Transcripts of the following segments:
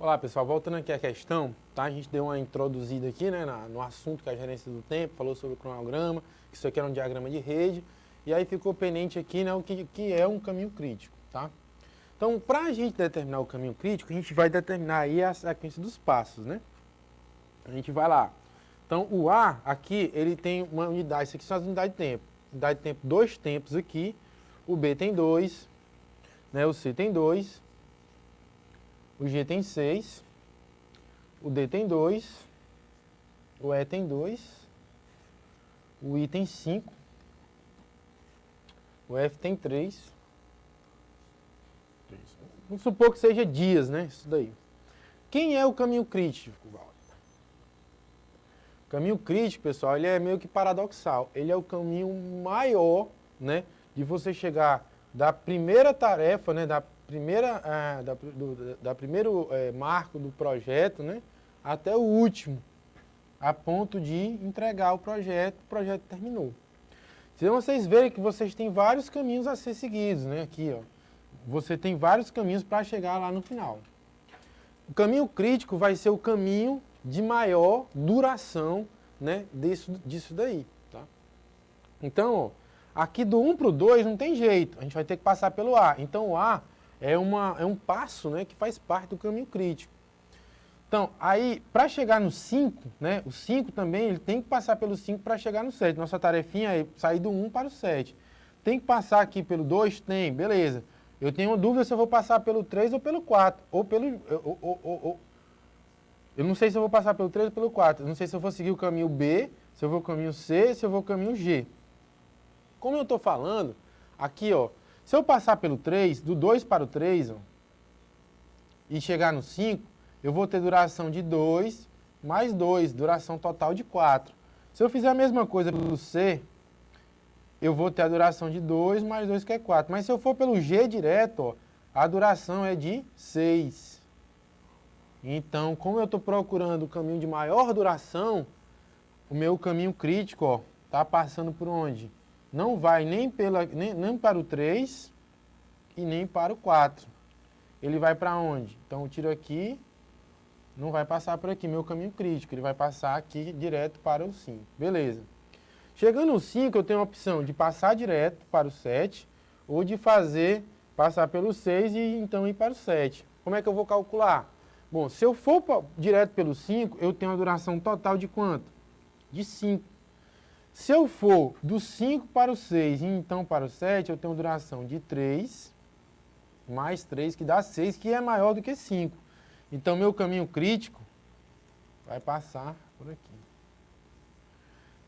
Olá pessoal, voltando aqui à questão, tá? A gente deu uma introduzida aqui, né, no assunto que é a gerência do tempo, falou sobre o cronograma, que isso aqui era um diagrama de rede, e aí ficou pendente aqui, né, o que é um caminho crítico, tá? Então, para a gente determinar o caminho crítico, a gente vai determinar aí a sequência dos passos, né? A gente vai lá. Então, o A aqui, ele tem uma unidade, isso aqui são as unidades de tempo. Unidade de tempo, 2 tempos aqui, o B tem 2, né, o C tem 2, o G tem 6, o D tem 2, o E tem 2, o I tem 5, o F tem 3. Vamos supor que seja dias, né? Isso daí. Quem é o caminho crítico, Valdo? O caminho crítico, pessoal, ele é meio que paradoxal. Ele é o caminho maior, né? De você chegar da primeira tarefa, né? Da primeiro marco do projeto, né? Até o último, a ponto de entregar o projeto terminou. Se vocês verem que vocês têm vários caminhos a ser seguidos, né? Aqui, ó. Você tem vários caminhos para chegar lá no final. O caminho crítico vai ser o caminho de maior duração, né? Disso daí, tá? Então, ó, aqui do 1 para o 2 não tem jeito, a gente vai ter que passar pelo A. Então, o A é um passo, né, que faz parte do caminho crítico. Então, aí, para chegar no 5, né, o 5 também, ele tem que passar pelo 5 para chegar no 7. Nossa tarefinha é sair do 1 para o 7. Tem que passar aqui pelo 2? Tem, beleza. Eu tenho uma dúvida se eu vou passar pelo 3 ou pelo 4. Ou pelo... Eu não sei se eu vou passar pelo 3 ou pelo 4. Eu não sei se eu vou seguir o caminho B, se eu vou o caminho C, se eu vou o caminho G. Como eu estou falando, aqui, ó, se eu passar pelo 3, do 2 para o 3, ó, e chegar no 5, eu vou ter duração de 2 mais 2, duração total de 4. Se eu fizer a mesma coisa pelo C, eu vou ter a duração de 2 mais 2, que é 4. Mas se eu for pelo G direto, ó, a duração é de 6. Então, como eu estou procurando o caminho de maior duração, o meu caminho crítico está passando por onde? Não vai nem para o 3 e nem para o 4. Ele vai para onde? Então, eu tiro aqui, não vai passar por aqui, meu caminho crítico. Ele vai passar aqui direto para o 5. Beleza. Chegando no 5, eu tenho a opção de passar direto para o 7 ou de passar pelo 6 e então ir para o 7. Como é que eu vou calcular? Bom, se eu for direto pelo 5, eu tenho a duração total de quanto? De 5. Se eu for do 5 para o 6 e então para o 7, eu tenho duração de 3, mais 3, que dá 6, que é maior do que 5. Então, meu caminho crítico vai passar por aqui.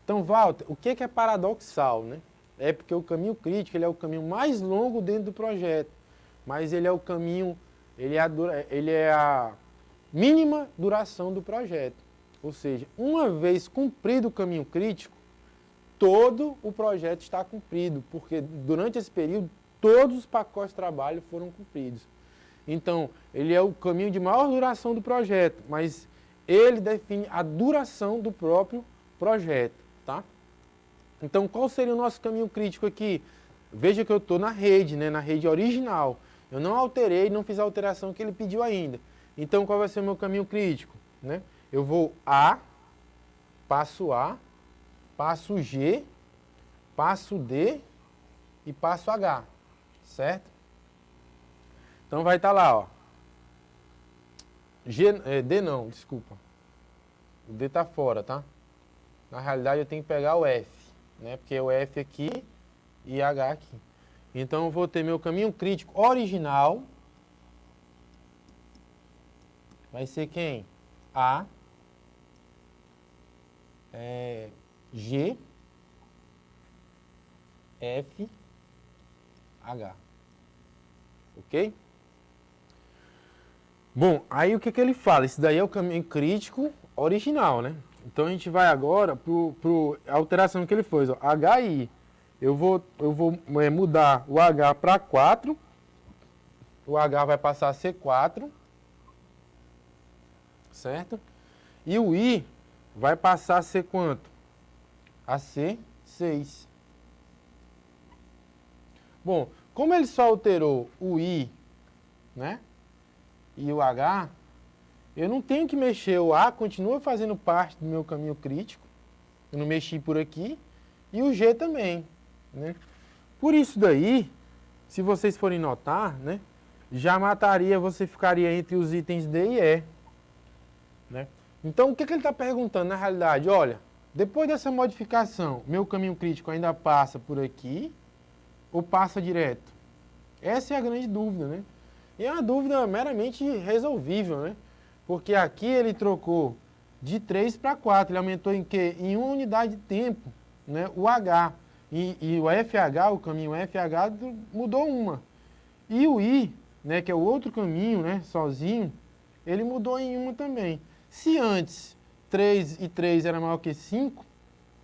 Então, Walter, o que é paradoxal, né? É porque o caminho crítico ele é o caminho mais longo dentro do projeto, mas ele é o caminho, ele é a mínima duração do projeto. Ou seja, uma vez cumprido o caminho crítico, todo o projeto está cumprido, porque durante esse período todos os pacotes de trabalho foram cumpridos. Então, ele é o caminho de maior duração do projeto, mas ele define a duração do próprio projeto, tá? Então, qual seria o nosso caminho crítico aqui? Veja que eu estou na rede, né, na rede original. Eu não alterei, não fiz a alteração que ele pediu ainda. Então, qual vai ser o meu caminho crítico? Né? Eu vou A, passo G, passo D e passo H, certo? Então vai estar lá, ó. D não, desculpa. O D está fora, tá? Na realidade eu tenho que pegar o F, né? Porque é o F aqui e H aqui. Então eu vou ter meu caminho crítico original. Vai ser quem? A, G, F, H. Ok? Bom, aí o que ele fala? Isso daí é o caminho crítico original, né? Então a gente vai agora para a alteração que ele fez. Ó, HI. Eu vou mudar o H para 4. O H vai passar a ser 4. Certo? E o I vai passar a ser quanto? A ser 6. Bom, como ele só alterou o I, né? E o H, Eu não tenho que mexer, o A continua fazendo parte do meu caminho crítico, eu não mexi por aqui, e o G também, né? Por isso daí, se vocês forem notar, né, já mataria, você ficaria entre os itens D e E, né? Então, o que ele está perguntando na realidade? Olha, depois dessa modificação, meu caminho crítico ainda passa por aqui ou passa direto? Essa é a grande dúvida, né? E é uma dúvida meramente resolvível, né? Porque aqui ele trocou de 3 para 4, ele aumentou em quê? Em uma unidade de tempo, né? O H. E o FH, o caminho FH, mudou uma. E o I, né, que é o outro caminho, né, sozinho, ele mudou em uma também. Se antes 3 e 3 era maior que 5,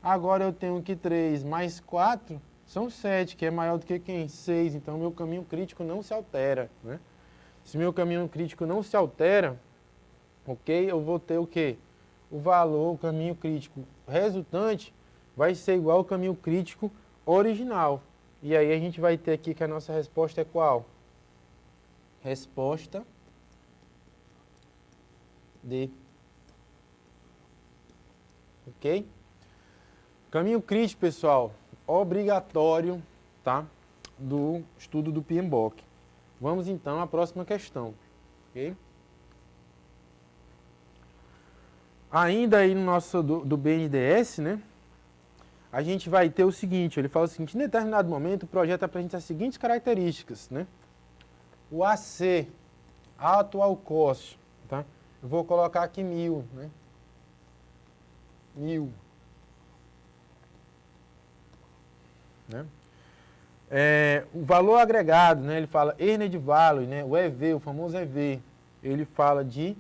agora eu tenho que 3 mais 4 são 7, que é maior do que quem? 6. Então, meu caminho crítico não se altera, né? Se meu caminho crítico não se altera, ok? Eu vou ter o quê? O valor, o caminho crítico resultante vai ser igual ao caminho crítico original. E aí a gente vai ter aqui que a nossa resposta é qual? Resposta D. Ok? Caminho crítico, pessoal, obrigatório, tá? Do estudo do PMBOK. Vamos então à próxima questão. Ok? Ainda aí no nosso do BNDES, né? A gente vai ter o seguinte, ele fala o seguinte, em determinado momento o projeto apresenta as seguintes características, né? O AC, atual custo, tá? Eu vou colocar aqui 1.000, né? 1.000. Né? O valor agregado, né? Ele fala earned value, né? O EV, o famoso EV, ele fala de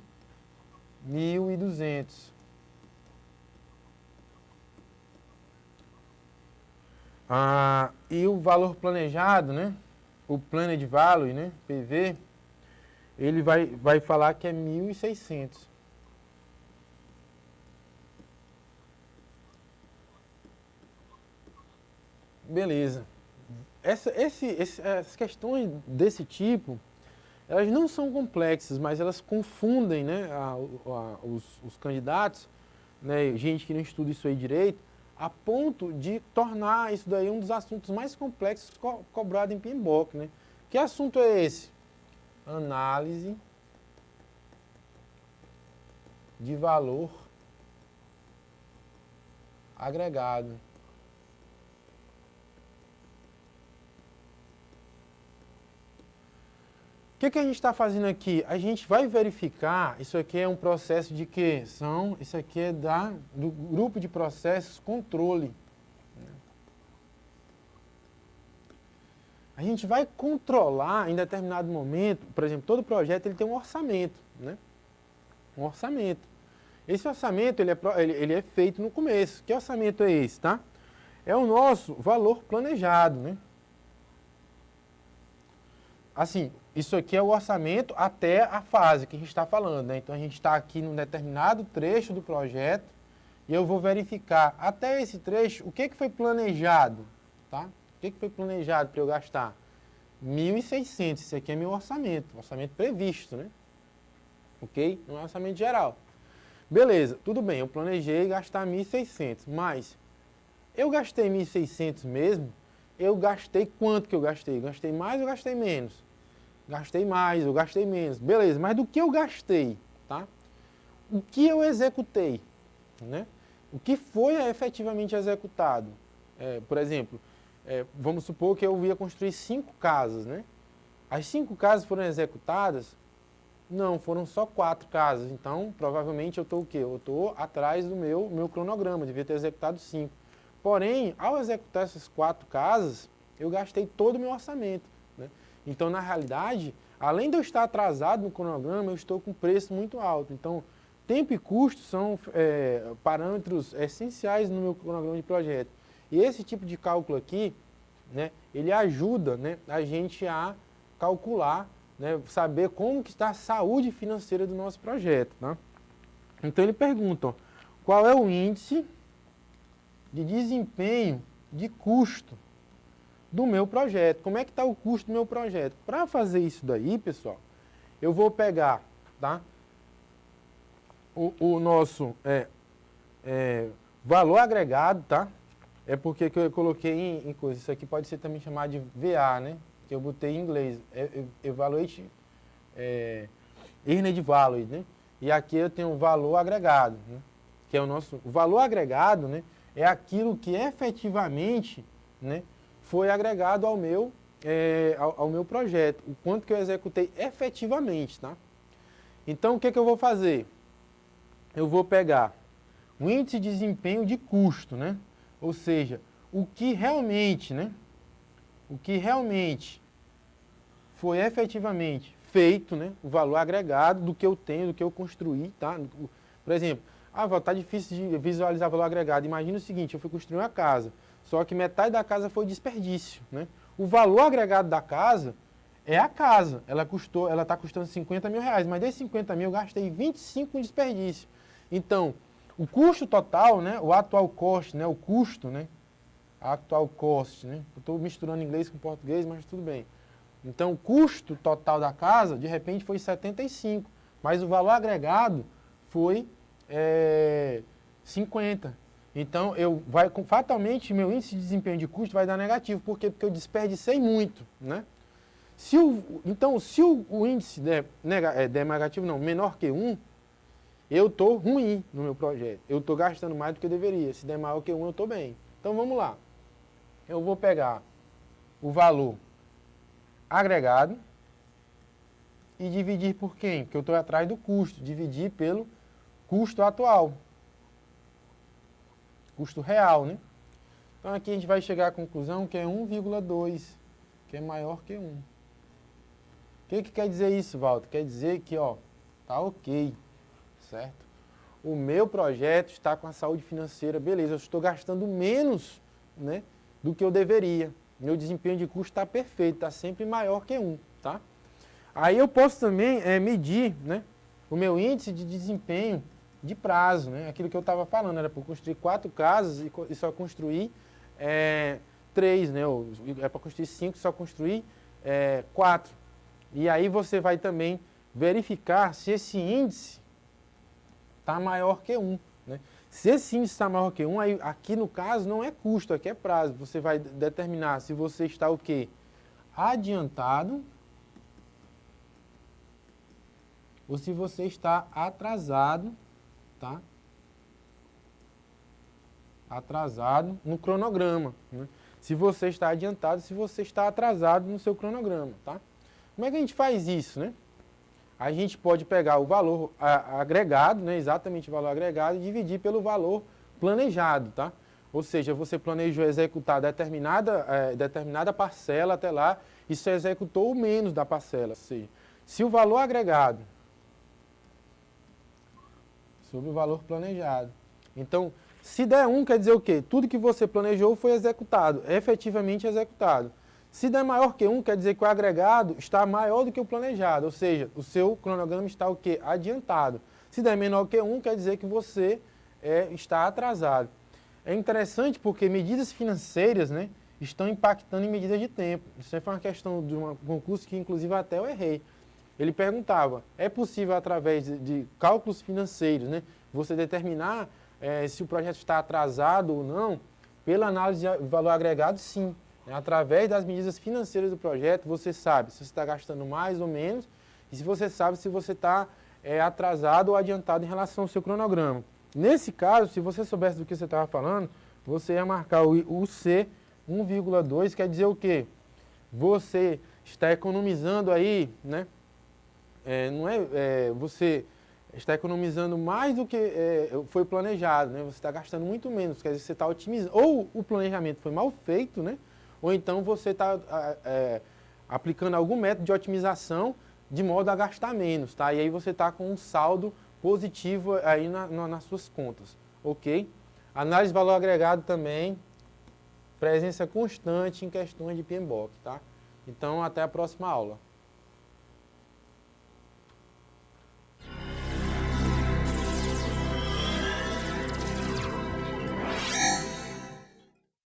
1.200. E o valor planejado, né? O planned value, né? PV, ele vai falar que é 1.600. Beleza. Essas questões desse tipo, elas não são complexas, mas elas confundem, né, os candidatos, né, gente que não estuda isso aí direito, a ponto de tornar isso daí um dos assuntos mais complexos cobrado em PMBOK, né? Que assunto é esse? Análise de valor agregado. O que a gente está fazendo aqui? A gente vai verificar, isso aqui é um processo de quê? Isso aqui é do grupo de processos controle. A gente vai controlar em determinado momento, por exemplo, todo projeto ele tem um orçamento, né? Um orçamento. Esse orçamento ele é feito no começo. Que orçamento é esse, tá? É o nosso valor planejado, né? Assim, isso aqui é o orçamento até a fase que a gente está falando, né? Então, a gente está aqui num determinado trecho do projeto e eu vou verificar até esse trecho o que foi planejado, tá? O que foi planejado para eu gastar? 1.600, esse aqui é meu orçamento previsto, né? Ok? Não é orçamento geral. Beleza, tudo bem, eu planejei gastar 1.600, mas eu gastei 1.600 mesmo, eu gastei quanto que eu gastei? Gastei mais ou gastei menos? Gastei mais ou gastei menos. Beleza, mas do que eu gastei, tá? O que eu executei, né? O que foi efetivamente executado? Por exemplo, vamos supor que eu ia construir 5 casas, né? As 5 casas foram executadas? Não, foram só 4 casas. Então, provavelmente eu estou o quê? Eu estou atrás do meu cronograma, devia ter executado 5. Porém, ao executar essas 4 casas, eu gastei todo o meu orçamento, né? Então, na realidade, além de eu estar atrasado no cronograma, eu estou com preço muito alto. Então, tempo e custo são parâmetros essenciais no meu cronograma de projeto. E esse tipo de cálculo aqui, né, ele ajuda, né, a gente a calcular, né, saber como que está a saúde financeira do nosso projeto. Tá? Então, ele pergunta, ó, qual é o índice de desempenho de custo do meu projeto. Como é que está o custo do meu projeto? Para fazer isso daí, pessoal, eu vou pegar, tá? o nosso valor agregado, tá? É porque que eu coloquei em coisa. Isso aqui pode ser também chamado de VA, né? Que eu botei em inglês. Evaluate Earned Value, né? E aqui eu tenho o valor agregado, né? Que é o nosso... O valor agregado, né? É aquilo que efetivamente, né, foi agregado ao meu projeto. O quanto que eu executei efetivamente, tá? Então, o que eu vou fazer? Eu vou pegar o índice de desempenho de custo, né? Ou seja, o que realmente, né? O que realmente foi efetivamente feito, né? O valor agregado do que eu tenho, do que eu construí, tá? Por exemplo, tá difícil de visualizar valor agregado. Imagina o seguinte, eu fui construir uma casa, só que metade da casa foi desperdício, né? O valor agregado da casa é a casa. Ela está custando 50 mil reais, mas desses 50 mil eu gastei 25 em desperdício. Então, o custo total, né? O atual cost, né? O custo, né? Actual cost, né? Eu estou misturando inglês com português, mas tudo bem. Então, o custo total da casa, de repente, foi 75, mas o valor agregado foi 50. Então, fatalmente, meu índice de desempenho de custo vai dar negativo. Por quê? Porque eu desperdicei muito, né? Então, se o índice der negativo, não, menor que 1, eu estou ruim no meu projeto. Eu estou gastando mais do que eu deveria. Se der maior que 1, eu estou bem. Então, vamos lá. Eu vou pegar o valor agregado e dividir por quem? Porque eu estou atrás do custo. Dividir pelo custo atual. Custo real, né? Então, aqui a gente vai chegar à conclusão que é 1,2, que é maior que 1. O que quer dizer isso, Walter? Quer dizer que, ó, tá ok, certo? O meu projeto está com a saúde financeira, beleza, eu estou gastando menos, né, do que eu deveria. Meu desempenho de custo está perfeito, está sempre maior que 1, tá? Aí eu posso também medir, né, o meu índice de desempenho de prazo, né? Aquilo que eu estava falando, era para construir 4 casas e só construir 3, né? É para construir 5 e só construir 4. E aí você vai também verificar se esse índice está maior que 1. Né? Se esse índice está maior que 1, aí, aqui no caso não é custo, aqui é prazo. Você vai determinar se você está o quê? Adiantado ou se você está atrasado, tá? Atrasado no cronograma. Né? Se você está adiantado, se você está atrasado no seu cronograma, tá? Como é que a gente faz isso, né? A gente pode pegar o valor agregado, né, exatamente o valor agregado, e dividir pelo valor planejado, tá? Ou seja, você planejou executar determinada parcela até lá e só executou o menos da parcela. Ou seja, se o valor agregado sobre o valor planejado. Então, se der 1, quer dizer o quê? Tudo que você planejou foi executado, efetivamente executado. Se der maior que 1, quer dizer que o agregado está maior do que o planejado, ou seja, o seu cronograma está o quê? Adiantado. Se der menor que 1, quer dizer que você está atrasado. É interessante porque medidas financeiras, né, estão impactando em medidas de tempo. Isso foi uma questão de um concurso que, inclusive, até eu errei. Ele perguntava, é possível, através de cálculos financeiros, né, você determinar se o projeto está atrasado ou não? Pela análise de valor agregado, sim. Através das medidas financeiras do projeto, você sabe se você está gastando mais ou menos e se você sabe se você está atrasado ou adiantado em relação ao seu cronograma. Nesse caso, se você soubesse do que você estava falando, você ia marcar o C 1,2, quer dizer o quê? Você está economizando aí, né? Você está economizando mais do que foi planejado, né? Você está gastando muito menos, quer dizer, você está otimizando. Ou o planejamento foi mal feito, né? Ou então você está aplicando algum método de otimização de modo a gastar menos, tá? E aí você está com um saldo positivo aí nas suas contas, ok? Análise de valor agregado também, presença constante em questões de PMBOK, tá? Então, até a próxima aula.